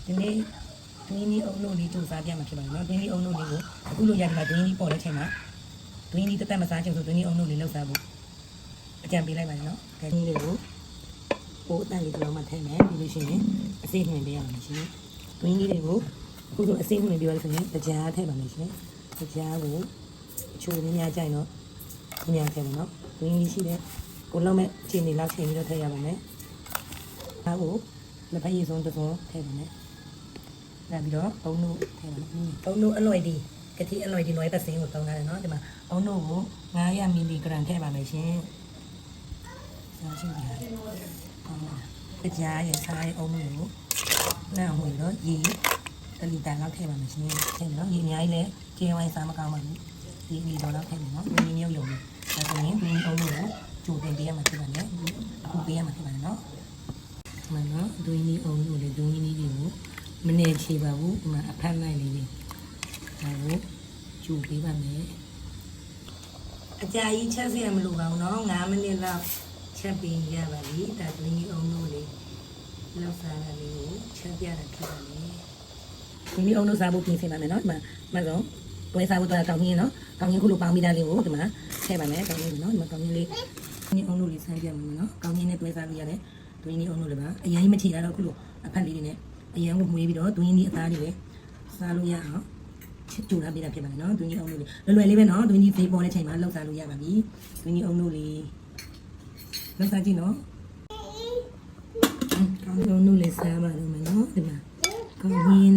ဒီနေ့ဒွင်းကြီးအုံလို့လေးတူစားပြမှာဖြစ်ပါတယ်နော်ဒွင်းကြီးအုံလို့လေးကိုအခုလိုရတယ်မှာဒွင်းကြီးပေါ်တဲ့ချိန်မှာဒွင်းကြီးတက်မစားချင်ဆိုဒွင်းကြီးအုံလို့လေးလောက်စားဖို့အကြံပေးလိုက်ပါတယ်နော်ဒွင်းကြီးလေးကိုပိုးအတန်လေးတစ်လုံးမှထည့်မယ်ပြီးလို့ရှိရင်အစိမ့်ဝင်ပေးရမှာရှင်ဒွင်းကြီးလေးကိုအခုဆိုအစိမ့်ဝင်ပြီးတော့ဆိုရင်ကြားထည့်ပါမယ်ရှင်ကြားကိုအချိုးလေးများကြိုက်တော့များထည့်မယ်နော်ဒွင်းကြီးရှိတဲ့ကိုလုံးမဲ့ခြေနေလောက်ချိန်ပြီးတော့ထည့်ရပါမယ်ဒါကိုလက်ဖက်ရည်စုံတစ်စုံထည့်ပါမယ်နောက်ပြီးတော့အုံတို့ထည့်ပါမယ်အုံတို့အလွယ်ဒီကတိအလွယ်ဒီလွယ်ပတ်စင်းကိုတောင်းထားတယ်နော်ဒီမှာအုံတို့ကို900မီလီဂရမ်ထည့်ပါမယ်ရှင်စားရှိပါတယ်အကြားရဲ့စားရဲ့အုံတို့ကိုနောက်ဝင်တော့ရေ1လီတာလောက်ထည့်ပါမယ်ရှင်ထည့်နော်ရေအများကြီးလဲကျင်းဝိုင်းစားမကောင်းပါဘူးဒီလီတာလောက်ထည့်မယ်နော်ဒီမြုပ်ရုံနဲ့ဒါဆိုရင်ဒီအုံတို့ကိုကြိုတင်ပေးရမှာဖြစ်ပါတယ်အခုပေးရမှာဖြစ်ပါတယ်နော်ဒီမှာနော်ဒွင်းကြီးအုံတို့လေဒွင်းကြီးတွေကိုမနေချေပါဘူးဒီမှာအဖက်လိုက်လေးတွေဒါကိုကြိုပေးပါမယ်အကြာကြီးချက်စီရမလို့ပါဘူးနော်9မိနစ်လောက်ချက်ပေးရပါပြီဒါဒွင်းကြီးအုံတို့လေးလောက်စားတာလေးကိုချက်ပြတာဖြစ်ပါမယ်ဒီနေ့အုံတို့စားဖို့ပြင်ဆင်ပါမယ်နော်ဒီမှာမဆုံးတွဲစားဖို့တော့ကောင်းကြီးနော်ကောင်းကြီးခုလိုပေါင်းမိတာလေးကိုဒီမှာထည့်ပါမယ်ကောင်းကြီးနော်ဒီမှာကောင်းကြီးလေးဒီအုံတို့လေးဆန်းပြမယ်နော်ကောင်းကြီးနဲ့တွဲစားလို့ရတယ်တွင်းကြီးအုံလို့လည်းပါအရင်မချီတာတော့ခုလိုအဖက်လေးတွေနဲ့အရင်ကမွေးပြီးတော့တွင်းကြီးအသားတွေပဲစားလို့ရအောင်ချစ်ကြိုထားပေးတာဖြစ်ပါတယ်နော်တွင်းကြီးအုံလို့လေးလွယ်လွယ်လေးပဲနော်တွင်းကြီးသေးပေါ်တဲ့ချိန်မှာလောက်စားလို့ရပါပြီတွင်းကြီးအုံလို့လေးလောက်စားကြည့်နော်ကောင်းကြီးအုံလို့လေးစားပါလို့မယ်နော်ဒီမှာကောင်းကြီး